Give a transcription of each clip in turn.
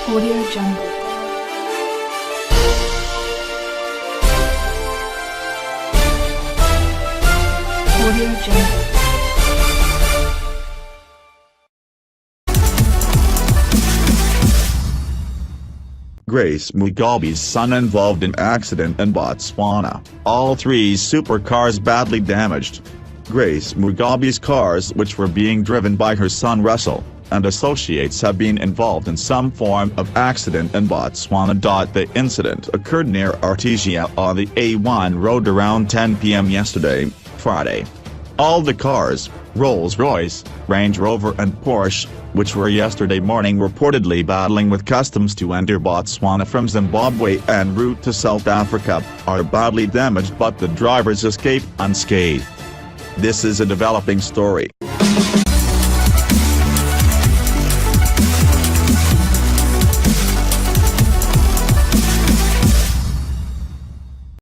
Audio Jungle. Audio Jungle. Grace Mugabe's son involved in accident in Botswana. All three supercars badly damaged. Grace Mugabe's cars, which were being driven by her son Russell and associates, have been involved in some form of accident in Botswana. The incident occurred near Artesia on the A1 road around 10 p.m. yesterday, Friday. All the cars, Rolls-Royce, Range Rover and Porsche, which were yesterday morning reportedly battling with customs to enter Botswana from Zimbabwe en route to South Africa, are badly damaged, but the drivers escaped unscathed. This is a developing story.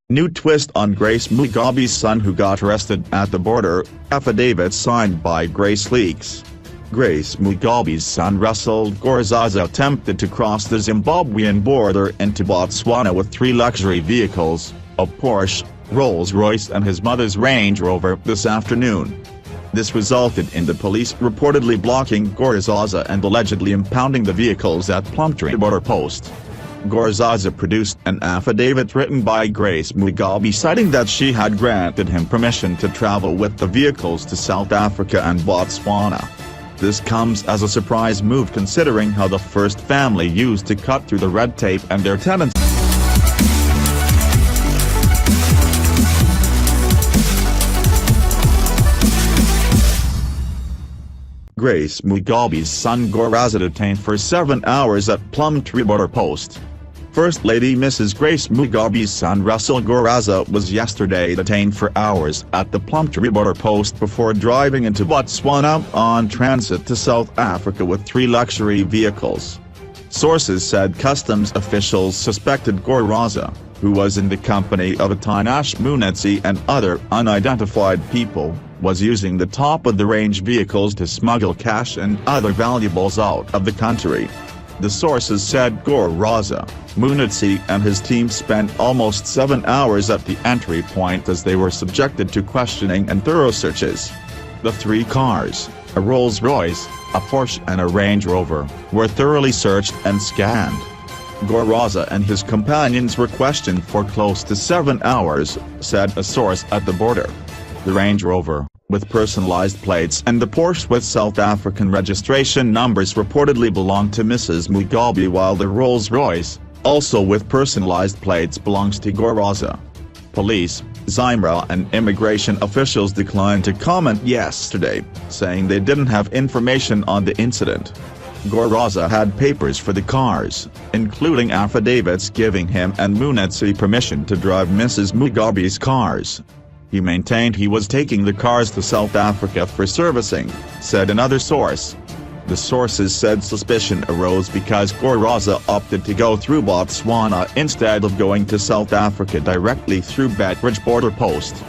New twist on Grace Mugabe's son who got arrested at the border, affidavit signed by Grace leaks. Grace Mugabe's son Russell Gorzaza attempted to cross the Zimbabwean border into Botswana with three luxury vehicles, a Porsche, Rolls-Royce and his mother's Range Rover, this afternoon. This resulted in the police reportedly blocking Gorzaza and allegedly impounding the vehicles at Plumtree border post. Gorzaza produced an affidavit written by Grace Mugabe citing that she had granted him permission to travel with the vehicles to South Africa and Botswana. This comes as a surprise move considering how the first family used to cut through the red tape and their tenants. Grace Mugabe's son Gorzaza detained for 7 hours at Plumtree border post. First Lady Mrs. Grace Mugabe's son Russell Gorzaza was yesterday detained for hours at the Plumtree border post before driving into Botswana on transit to South Africa with three luxury vehicles. Sources said customs officials suspected Gorzaza, who was in the company of Atinash Munetsi and other unidentified people, was using the top-of-the-range vehicles to smuggle cash and other valuables out of the country. The sources said Gorzaza, Munetsi and his team spent almost 7 hours at the entry point as they were subjected to questioning and thorough searches. The three cars, a Rolls-Royce, a Porsche and a Range Rover, were thoroughly searched and scanned. Gorzaza and his companions were questioned for close to 7 hours, said a source at the border. The Range Rover, with personalized plates, and the Porsche with South African registration numbers reportedly belonged to Mrs. Mugabe, while the Rolls-Royce, also with personalized plates, belongs to Gorzaza. Police, ZIMBABWE and immigration officials declined to comment yesterday, saying they didn't have information on the incident. Gorzaza had papers for the cars, including affidavits giving him and Munetsi permission to drive Mrs. Mugabe's cars. He maintained he was taking the cars to South Africa for servicing, said another source. The sources said suspicion arose because Gorzaza opted to go through Botswana instead of going to South Africa directly through Beitbridge border post.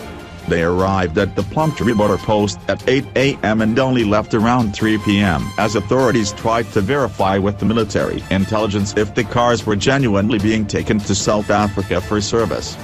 They arrived at the Plumtree border post at 8 a.m. and only left around 3 p.m. as authorities tried to verify with the military intelligence if the cars were genuinely being taken to South Africa for service.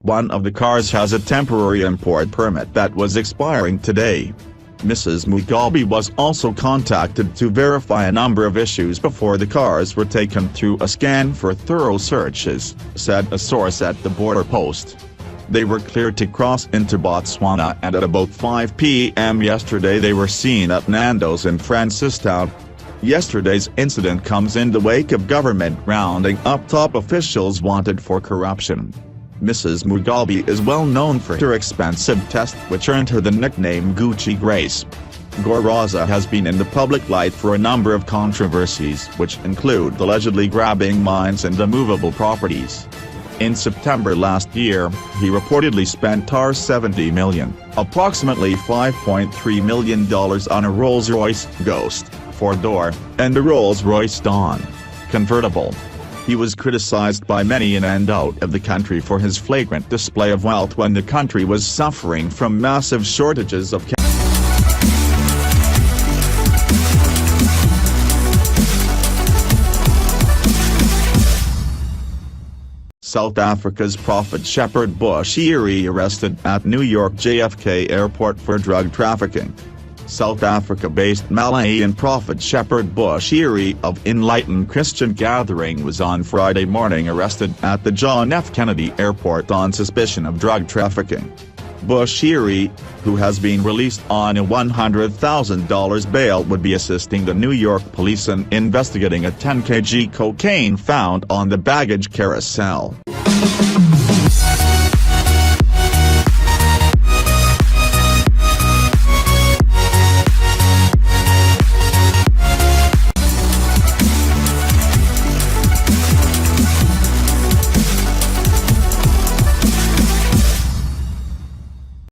One of the cars has a temporary import permit that was expiring today. Mrs. Mugabe was also contacted to verify a number of issues before the cars were taken through a scan for thorough searches, said a source at the border post. They were cleared to cross into Botswana, and at about 5 p.m. yesterday they were seen at Nando's in Francistown. Yesterday's incident comes in the wake of government rounding up top officials wanted for corruption. Mrs. Mugabe is well known for her expensive test, which earned her the nickname Gucci Grace. Gorzaza has been in the public light for a number of controversies, which include allegedly grabbing mines and immovable properties. In September last year, he reportedly spent $70 million, approximately $5.3 million on a Rolls-Royce Ghost, 4-door, and a Rolls-Royce Dawn convertible. He was criticized by many in and out of the country for his flagrant display of wealth when the country was suffering from massive shortages of cash. South Africa's Prophet Shepherd Bushiri arrested at New York JFK Airport for drug trafficking. South Africa-based Malayan prophet Shepherd Bushiri of Enlightened Christian Gathering was on Friday morning arrested at the John F. Kennedy Airport on suspicion of drug trafficking. Bushiri, who has been released on a $100,000 bail, would be assisting the New York police in investigating a 10 kg cocaine found on the baggage carousel.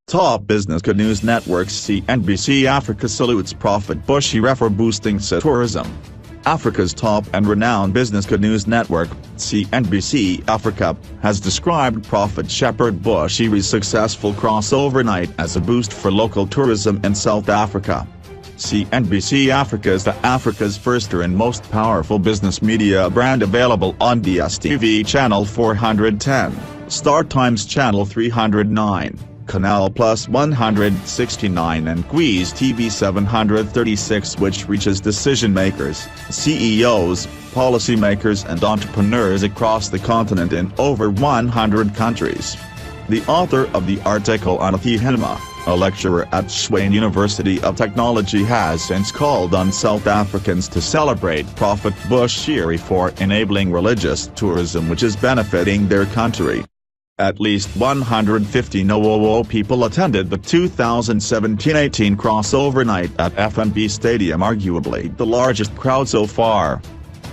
Top Business Good News Network CNBC Africa salutes Prophet Bushiri for boosting tourism. Africa's top and renowned Business Good News Network, CNBC Africa, has described Prophet Shepherd Bushiri's successful crossover night as a boost for local tourism in South Africa. CNBC Africa is Africa's first and most powerful business media brand, available on DSTV Channel 410, StarTimes Channel 309. Canal Plus 169 and Quiz TV 736, which reaches decision-makers, CEOs, policymakers and entrepreneurs across the continent in over 100 countries. The author of the article, Anathi Hilma, a lecturer at Tshwane University of Technology, has since called on South Africans to celebrate Prophet Bushiri for enabling religious tourism, which is benefiting their country. At least 150,000 people attended the 2017-18 crossover night at FNB Stadium, arguably the largest crowd so far.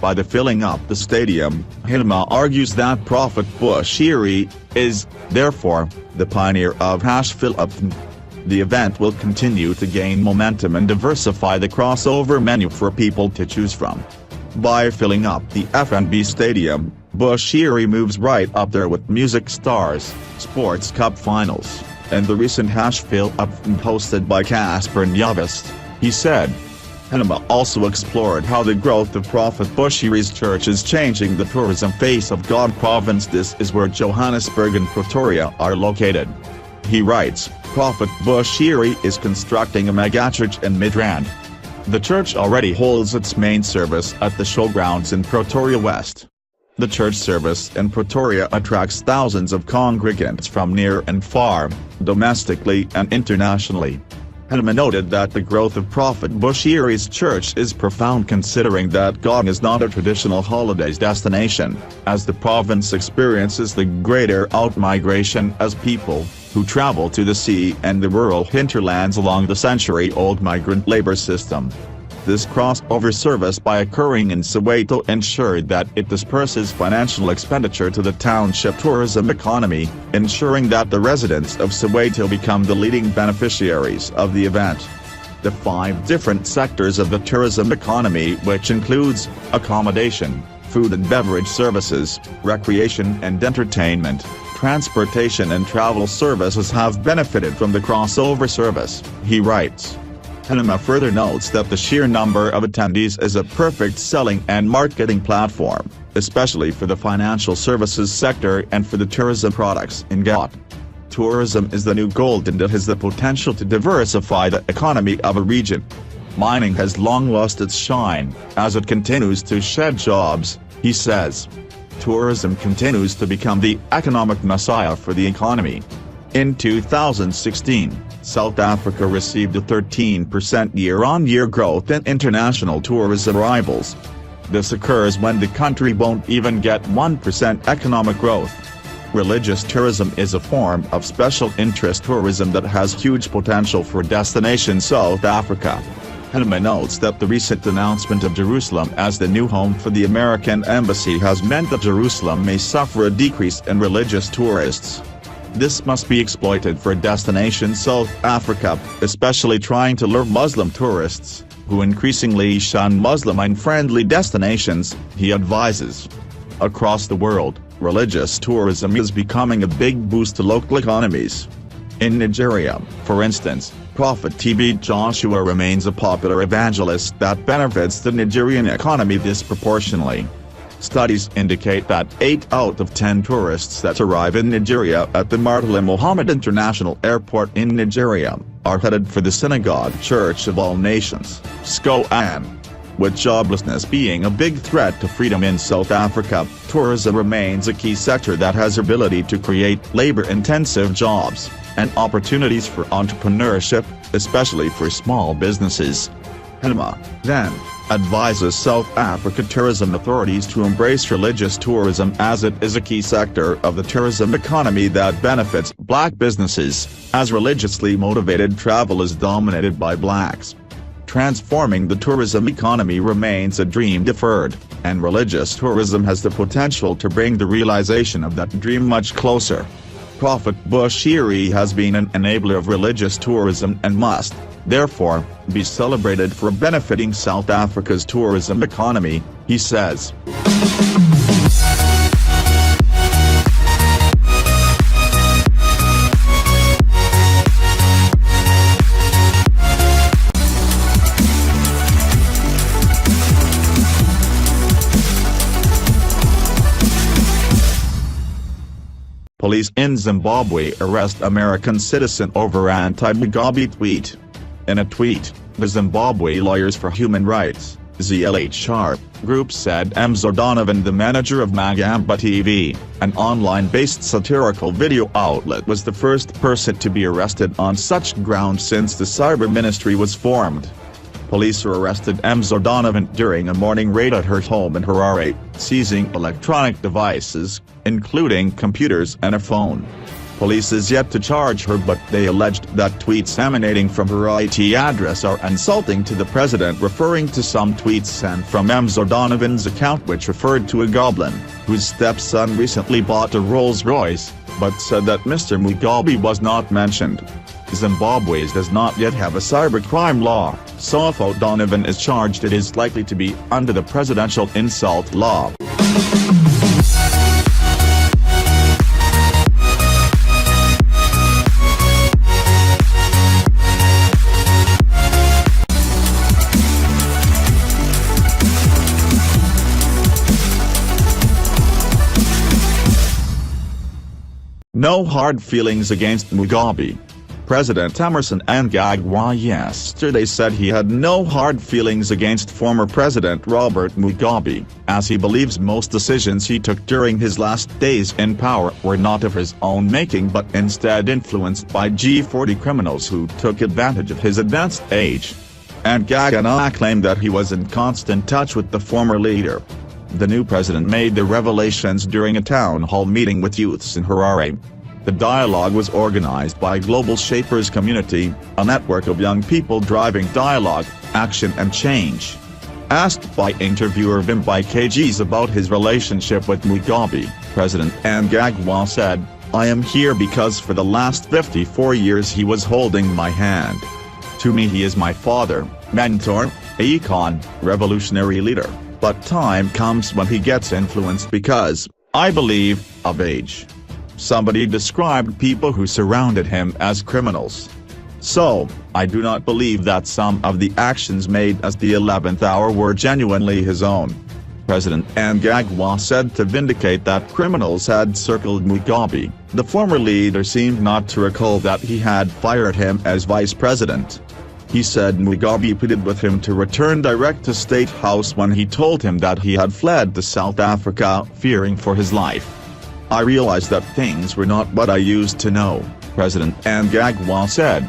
By filling up the stadium, Hilma argues that Prophet Bushiri is, therefore, the pioneer of #fill-up. The event will continue to gain momentum and diversify the crossover menu for people to choose from. By filling up the FNB Stadium, Bushiri moves right up there with music stars, sports cup finals, and the recent #fill-up hosted by Casper Nyavest, he said. Hilma also explored how the growth of Prophet Bushiri's church is changing the tourism face of God province. This is where Johannesburg and Pretoria are located. He writes, Prophet Bushiri is constructing a megachurch in Midrand. The church already holds its main service at the showgrounds in Pretoria West. The church service in Pretoria attracts thousands of congregants from near and far, domestically and internationally. Hilma noted that the growth of Prophet Bushiri's church is profound, considering that God is not a traditional holidays destination, as the province experiences the greater outmigration as people, who travel to the sea and the rural hinterlands along the century-old migrant labor system. This crossover service, by occurring in Soweto, ensured that it disperses financial expenditure to the township tourism economy, ensuring that the residents of Soweto become the leading beneficiaries of the event. The 5 different sectors of the tourism economy, which includes accommodation, food and beverage services, recreation and entertainment, transportation and travel services, have benefited from the crossover service, he writes. Hilma further notes that the sheer number of attendees is a perfect selling and marketing platform, especially for the financial services sector and for the tourism products in GOT. Tourism is the new gold and it has the potential to diversify the economy of a region. Mining has long lost its shine, as it continues to shed jobs, he says. Tourism continues to become the economic messiah for the economy. In 2016, South Africa received a 13% year-on-year growth in international tourism arrivals. This occurs when the country won't even get 1% economic growth. Religious tourism is a form of special interest tourism that has huge potential for destination South Africa. Hilma notes that the recent announcement of Jerusalem as the new home for the American embassy has meant that Jerusalem may suffer a decrease in religious tourists. This must be exploited for destination South Africa, especially trying to lure Muslim tourists, who increasingly shun Muslim-unfriendly destinations, he advises. Across the world, religious tourism is becoming a big boost to local economies. In Nigeria, for instance, Prophet TB Joshua remains a popular evangelist that benefits the Nigerian economy disproportionately. Studies indicate that 8 out of 10 tourists that arrive in Nigeria at the Murtala Mohammed International Airport in Nigeria are headed for the Synagogue Church of All Nations, COUP. With joblessness being a big threat to freedom in South Africa, tourism remains a key sector that has the ability to create labor-intensive jobs and opportunities for entrepreneurship, especially for small businesses. HEMA, then, advises South Africa tourism authorities to embrace religious tourism as it is a key sector of the tourism economy that benefits black businesses, as religiously motivated travel is dominated by blacks. Transforming the tourism economy remains a dream deferred, and religious tourism has the potential to bring the realization of that dream much closer. Prophet Bushiri has been an enabler of religious tourism and must, therefore, be celebrated for benefiting South Africa's tourism economy, he says. Police in Zimbabwe arrest American citizen over anti-Mugabe tweet. In a tweet, the Zimbabwe Lawyers for Human Rights, ZLHR, group said Mzo Donovan, the manager of Magamba TV, an online-based satirical video outlet, was the first person to be arrested on such grounds since the cyber ministry was formed. Police arrested Mzo Donovan during a morning raid at her home in Harare, seizing electronic devices, including computers and a phone. Police is yet to charge her, but they alleged that tweets emanating from her IT address are insulting to the president, referring to some tweets sent from Mzo Donovan's account which referred to a goblin, whose stepson recently bought a Rolls-Royce, but said that Mr. Mugabe was not mentioned. Zimbabwe does not yet have a cybercrime law, so if O'Donovan is charged it is likely to be under the presidential insult law. No hard feelings against Mugabe. President Emmerson Mnangagwa yesterday said he had no hard feelings against former President Robert Mugabe, as he believes most decisions he took during his last days in power were not of his own making but instead influenced by G40 criminals who took advantage of his advanced age. Mnangagwa claimed that he was in constant touch with the former leader. The new president made the revelations during a town hall meeting with youths in Harare. The dialogue was organized by Global Shapers Community, a network of young people driving dialogue, action and change. Asked by interviewer Vimbai KGs about his relationship with Mugabe, President Mnangagwa said, "I am here because for the last 54 years he was holding my hand. To me he is my father, mentor, icon, revolutionary leader, but time comes when he gets influenced because, I believe, of age." Somebody described people who surrounded him as criminals. So, I do not believe that some of the actions made at the 11th hour were genuinely his own. President Mnangagwa said to vindicate that criminals had circled Mugabe. The former leader seemed not to recall that he had fired him as vice president. He said Mugabe pleaded with him to return direct to State House when he told him that he had fled to South Africa fearing for his life. "I realized that things were not what I used to know," President Mnangagwa said.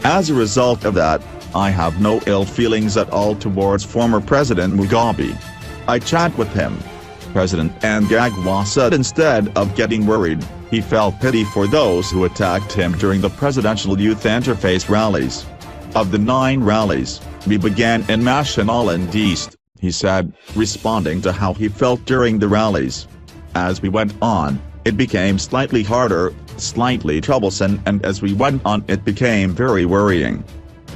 "As a result of that, I have no ill feelings at all towards former President Mugabe. I chat with him." President Mnangagwa said instead of getting worried, he felt pity for those who attacked him during the presidential youth interface rallies. "Of the 9 rallies, we began in Mashonaland East," he said, responding to how he felt during the rallies. "As we went on, it became slightly harder, slightly troublesome, and as we went on it became very worrying.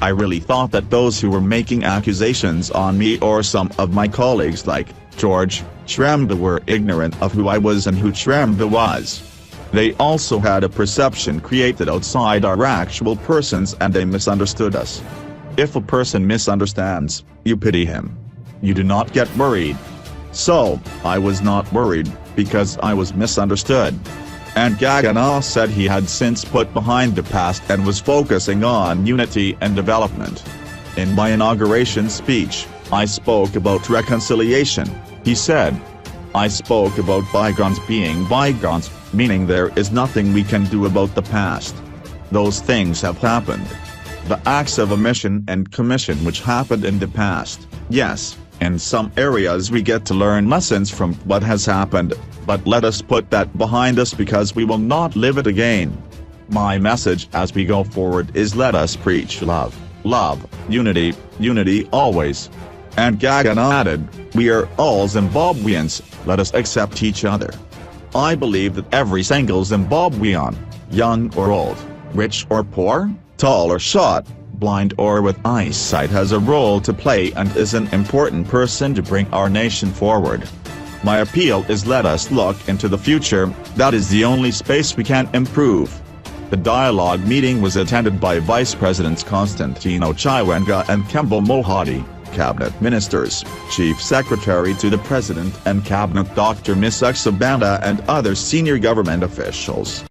I really thought that those who were making accusations on me or some of my colleagues like George Shremda were ignorant of who I was and who Shremda was. They also had a perception created outside our actual persons and they misunderstood us. If a person misunderstands, you pity him. You do not get worried. So, I was not worried, because I was misunderstood. And Gagana said he had since put behind the past and was focusing on unity and development. In my inauguration speech, I spoke about reconciliation, he said. I spoke about bygones being bygones, meaning there is nothing we can do about the past. Those things have happened. The acts of omission and commission which happened in the past, yes, in some areas we get to learn lessons from what has happened, but let us put that behind us because we will not live it again. My message as we go forward is let us preach love, love, unity, unity always. And Gagana added, we are all Zimbabweans, let us accept each other. I believe that every single Zimbabwean, young or old, rich or poor, tall or short, blind or with eyesight has a role to play and is an important person to bring our nation forward. My appeal is let us look into the future, that is the only space we can improve. The dialogue meeting was attended by Vice Presidents Constantino Chiwenga and Kembo Mohadi, Cabinet Ministers, Chief Secretary to the President and Cabinet Dr. Misuksa Banda and other senior government officials.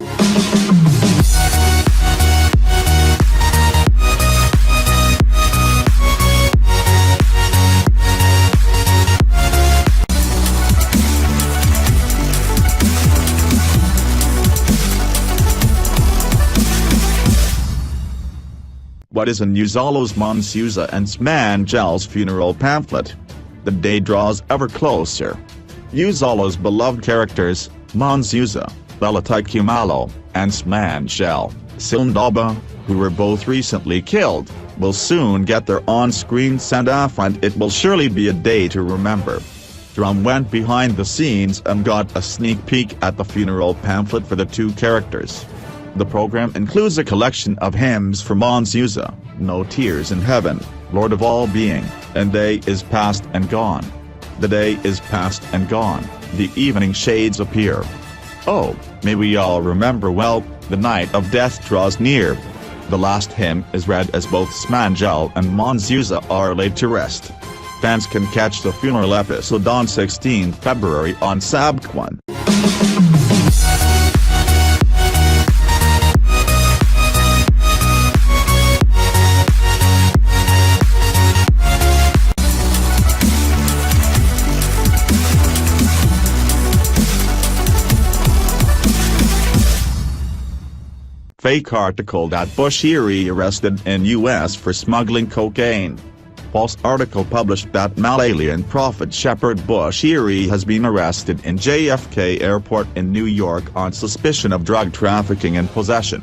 What is in Uzalo's Monsuza and Smangel's funeral pamphlet? The day draws ever closer. Uzalo's beloved characters, Monsuza, Kumalo, and Smangel, Sildaba, who were both recently killed, will soon get their on-screen send-off and it will surely be a day to remember. Drum went behind the scenes and got a sneak peek at the funeral pamphlet for the two characters. The program includes a collection of hymns for Monsuza, No Tears in Heaven, Lord of All Being, and Day is Past and Gone. The day is past and gone, the evening shades appear. Oh, may we all remember well, the night of death draws near. The last hymn is read as both Smangel and Monsuza are laid to rest. Fans can catch the funeral episode on 16 February on SABC1. Fake article that Bushiri arrested in U.S. for smuggling cocaine. False article published that Malaysian prophet Shepherd Bushiri has been arrested in JFK Airport in New York on suspicion of drug trafficking and possession.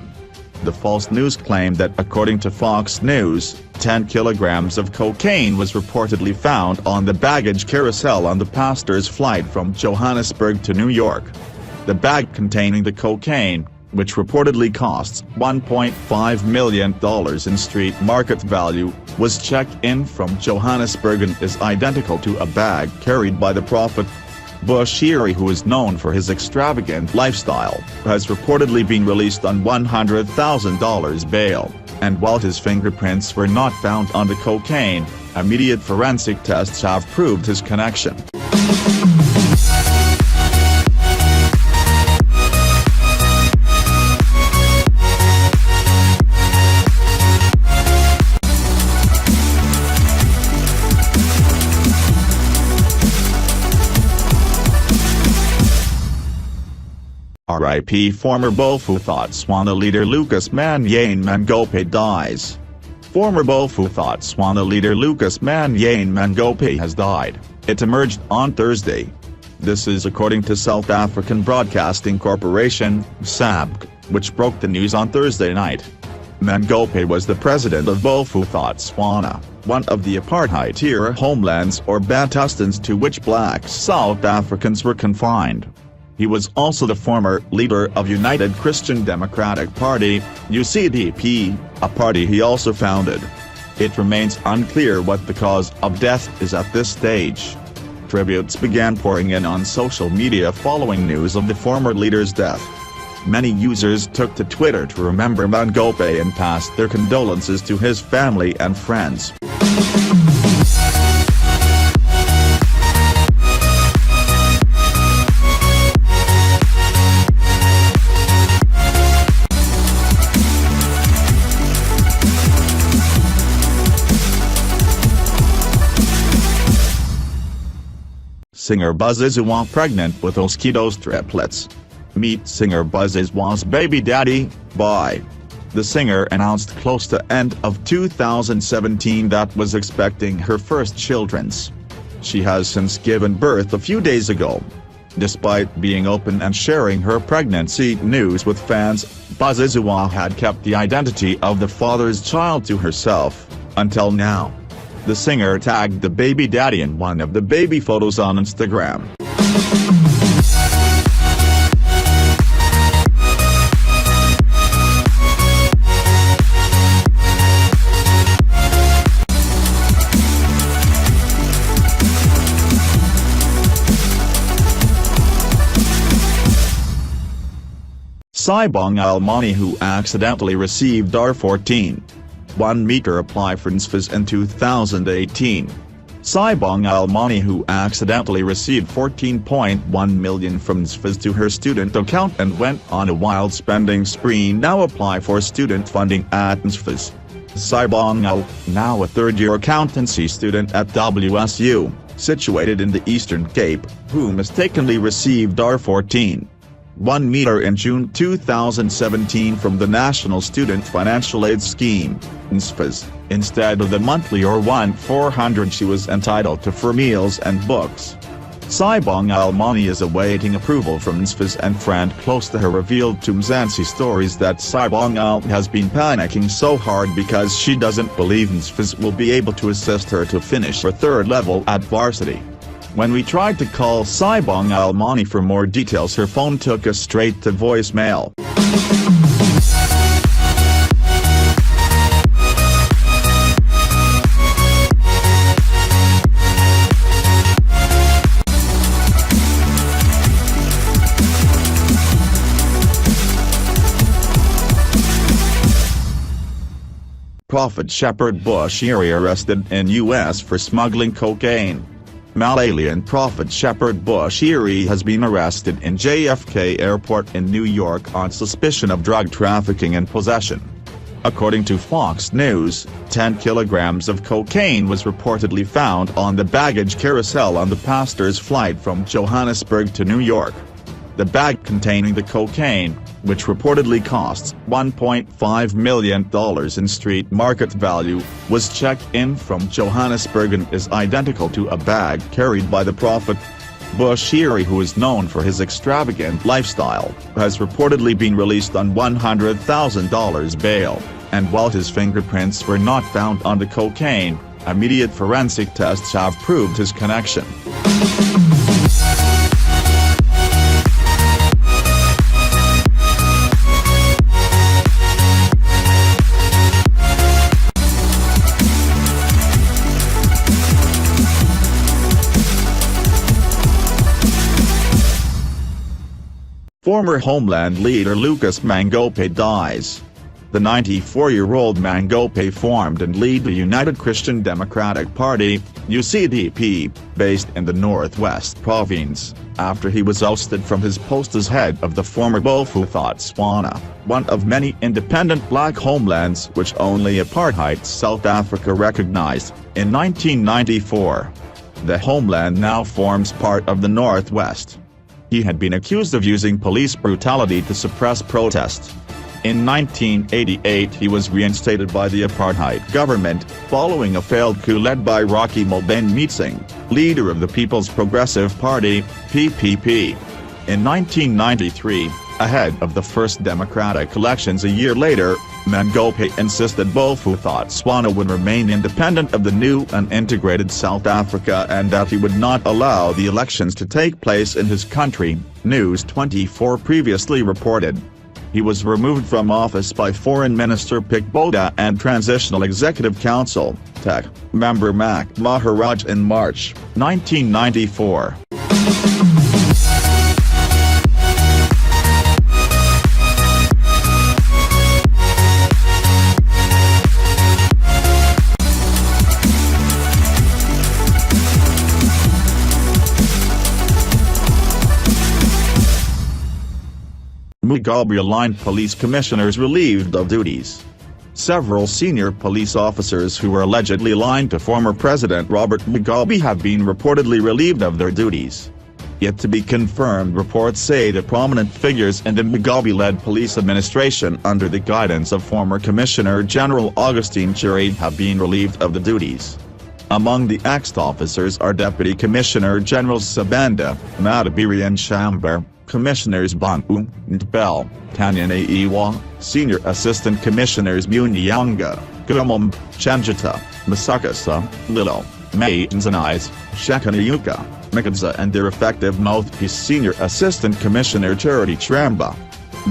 The false news claimed that according to Fox News, 10 kilograms of cocaine was reportedly found on the baggage carousel on the pastor's flight from Johannesburg to New York. The bag containing the cocaine, which reportedly costs $1.5 million in street market value, was checked in from Johannesburg and is identical to a bag carried by the prophet. Bushiri, who is known for his extravagant lifestyle, has reportedly been released on $100,000 bail, and while his fingerprints were not found on the cocaine, immediate forensic tests have proved his connection. R.I.P. former Bophuthatswana leader Lucas Manyane Mangope dies. Former Bophuthatswana leader Lucas Manyane Mangope has died, it emerged on Thursday. This is according to South African Broadcasting Corporation, SABC, which broke the news on Thursday night. Mangope was the president of Bophuthatswana, one of the apartheid-era homelands or Bantustans to which black South Africans were confined. He was also the former leader of United Christian Democratic Party, UCDP, a party he also founded. It remains unclear what the cause of death is at this stage. Tributes began pouring in on social media following news of the former leader's death. Many users took to Twitter to remember Mangope and passed their condolences to his family and friends. Singer Buzzizuwa pregnant with Oskido's triplets. Meet singer Buzzizuwa's baby daddy, Bye. The singer announced close to end of 2017 that was expecting her first children's. She has since given birth a few days ago. Despite being open and sharing her pregnancy news with fans, Buzzizuwa had kept the identity of the father's child to herself, until now. The singer tagged the baby daddy in one of the baby photos on Instagram. Sibong Almani, who accidentally received R14. 1 meter apply for NSFAS in 2018. Sibong Almani, who accidentally received 14.1 million from NSFAS to her student account and went on a wild spending spree, now apply for student funding at NSFAS. Sibong Al, now a third-year accountancy student at WSU, situated in the Eastern Cape, who mistakenly received R14. 1 meter in June 2017 from the National Student Financial Aid Scheme, NSFAS, instead of the monthly or 1,400 she was entitled to for meals and books. Sibong Almani is awaiting approval from NSFAS, and friend close to her revealed to Mzansi Stories that Sibong Al has been panicking so hard because she doesn't believe NSFAS will be able to assist her to finish her third level at varsity. When we tried to call Sibong Almani for more details, her phone took us straight to voicemail. Prophet Shepherd Bushiri arrested in U.S. for smuggling cocaine. Malaysian Prophet Shepherd Bushiri has been arrested in JFK Airport in New York on suspicion of drug trafficking and possession. According to Fox News, 10 kilograms of cocaine was reportedly found on the baggage carousel on the pastor's flight from Johannesburg to New York. The bag containing the cocaine, which reportedly costs $1.5 million in street market value, was checked in from Johannesburg and is identical to a bag carried by the prophet. Bushiri, who is known for his extravagant lifestyle, has reportedly been released on $100,000 bail, and while his fingerprints were not found on the cocaine, immediate forensic tests have proved his connection. Former Homeland leader Lucas Mangope dies. The 94-year-old Mangope formed and led the United Christian Democratic Party, UCDP, based in the Northwest Province, after he was ousted from his post as head of the former Botswana, one of many independent black homelands which only apartheid South Africa recognized, in 1994. The homeland now forms part of the Northwest. He had been accused of using police brutality to suppress protest. In 1988 he was reinstated by the apartheid government, following a failed coup led by Rocky Mobane, leader of the People's Progressive Party, PPP. In 1993, ahead of the first democratic elections a year later, Mangope insisted Botswana would remain independent of the new and integrated South Africa and that he would not allow the elections to take place in his country, News 24 previously reported. He was removed from office by Foreign Minister Pick Boda and Transitional Executive Council, TEC, member Mac Maharaj in March, 1994. Mugabe aligned police commissioners relieved of duties. Several senior police officers who were allegedly aligned to former President Robert Mugabe have been reportedly relieved of their duties. Yet to be confirmed, reports say that prominent figures in the Mugabe-led police administration under the guidance of former Commissioner General Augustine Chiri have been relieved of the duties. Among the axed officers are Deputy Commissioner Generals Sabanda, Matabiri and Shambar, Commissioners Bantu, Ntbel, Tanyane Iwa, Senior Assistant Commissioners Munyanga, Gumum, Chanjata, Masakasa, Lilo, May Nzanais, Shekanayuka, Mikadza and their effective mouthpiece Senior Assistant Commissioner Charity Tramba.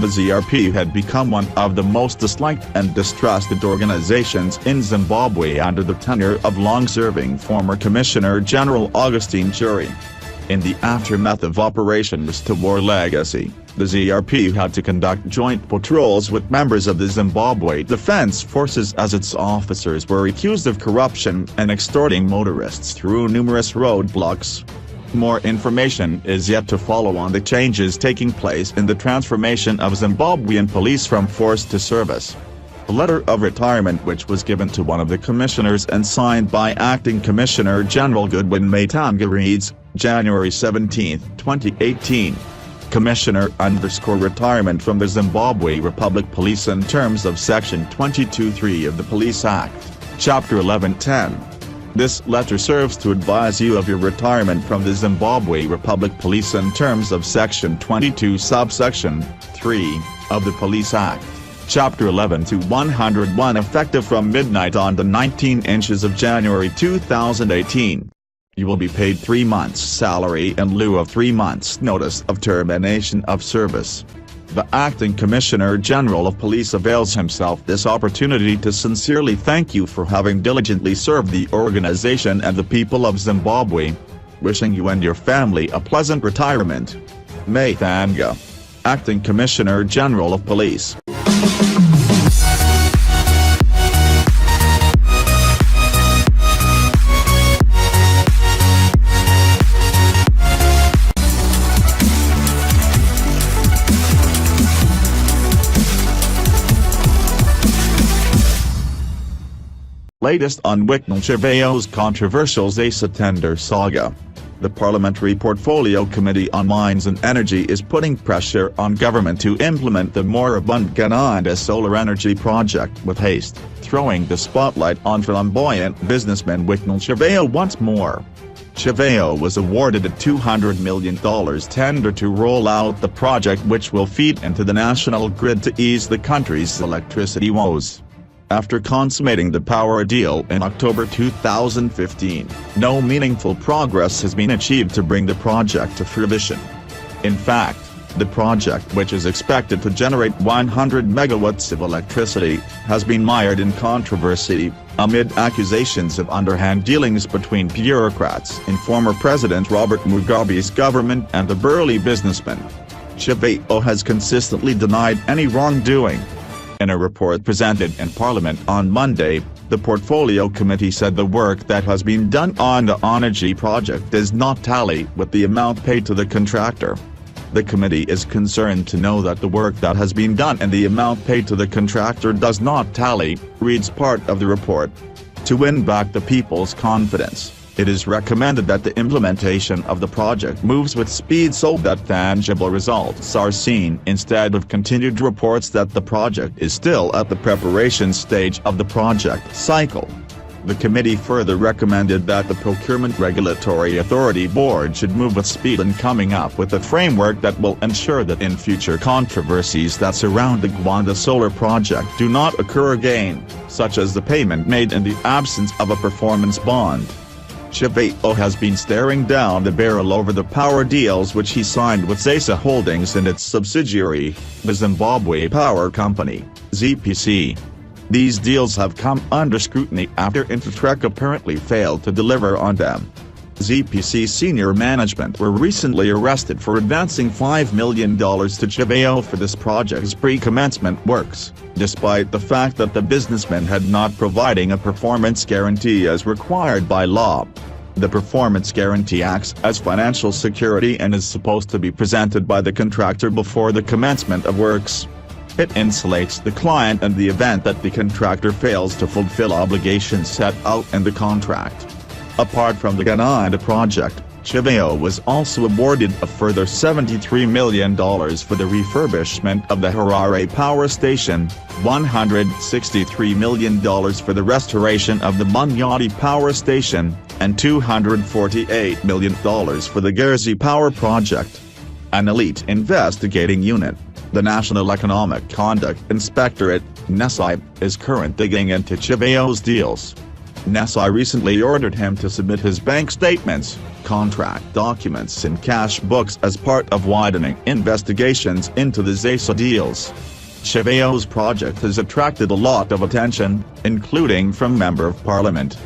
The ZRP had become one of the most disliked and distrusted organizations in Zimbabwe under the tenure of long-serving former Commissioner General Augustine Chiri. In the aftermath of Operation Restore Legacy, the ZRP had to conduct joint patrols with members of the Zimbabwe Defense Forces as its officers were accused of corruption and extorting motorists through numerous roadblocks. More information is yet to follow on the changes taking place in the transformation of Zimbabwean police from force to service. A letter of retirement which was given to one of the commissioners and signed by Acting Commissioner General Goodwin Matanga reads, January 17, 2018. Commissioner_retirement from the Zimbabwe Republic Police in terms of Section 22(3) of the Police Act, Chapter 1110. This letter serves to advise you of your retirement from the Zimbabwe Republic Police in terms of Section 22 subsection 3 of the Police Act, Chapter 11 to 101 effective from midnight on the 19 inches of January 2018. You will be paid 3 months' salary in lieu of 3 months' notice of termination of service. The Acting Commissioner General of Police avails himself this opportunity to sincerely thank you for having diligently served the organization and the people of Zimbabwe. Wishing you and your family a pleasant retirement. Mathanga, Acting Commissioner General of Police. Latest on Wicknell Chirveyo's controversial ZESA tender saga. The Parliamentary Portfolio Committee on Mines and Energy is putting pressure on government to implement the moribund Gananda solar energy project with haste, throwing the spotlight on flamboyant businessman Wicknell Chirveyo once more. Chirveyo was awarded a $200 million tender to roll out the project, which will feed into the national grid to ease the country's electricity woes. After consummating the power deal in October 2015, no meaningful progress has been achieved to bring the project to fruition. In fact, the project, which is expected to generate 100 megawatts of electricity, has been mired in controversy, amid accusations of underhand dealings between bureaucrats in former President Robert Mugabe's government and a burly businessman. Chirveyo has consistently denied any wrongdoing. In a report presented in Parliament on Monday, the Portfolio Committee said the work that has been done on the energy project does not tally with the amount paid to the contractor. The committee is concerned to know that the work that has been done and the amount paid to the contractor does not tally, reads part of the report. To win back the people's confidence, it is recommended that the implementation of the project moves with speed so that tangible results are seen instead of continued reports that the project is still at the preparation stage of the project cycle. The committee further recommended that the Procurement Regulatory Authority Board should move with speed in coming up with a framework that will ensure that in future controversies that surround the Gwanda solar project do not occur again, such as the payment made in the absence of a performance bond. Chirveyo has been staring down the barrel over the power deals which he signed with ZESA Holdings and its subsidiary, the Zimbabwe Power Company, ZPC. These deals have come under scrutiny after Intertrek apparently failed to deliver on them. ZPC senior management were recently arrested for advancing $5 million to Chirveyo for this project's pre-commencement works, despite the fact that the businessman had not providing a performance guarantee as required by law. The performance guarantee acts as financial security and is supposed to be presented by the contractor before the commencement of works. It insulates the client in the event that the contractor fails to fulfill obligations set out in the contract. Apart from the Ghana project, Chiveo was also awarded a further $73 million for the refurbishment of the Harare Power Station, $163 million for the restoration of the Munyati Power Station, and $248 million for the Gerzi Power Project. An elite investigating unit, the National Economic Conduct Inspectorate, NESI, is currently digging into Chiveo's deals. NESI recently ordered him to submit his bank statements, contract documents and cash books as part of widening investigations into the ZIMBABWE deals. Chiveo's project has attracted a lot of attention, including from Member of Parliament.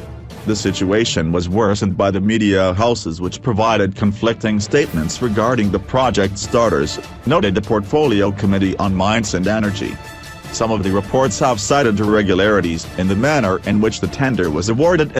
The situation was worsened by the media houses which provided conflicting statements regarding the project starters, noted the Portfolio Committee on Mines and Energy. Some of the reports have cited irregularities in the manner in which the tender was awarded.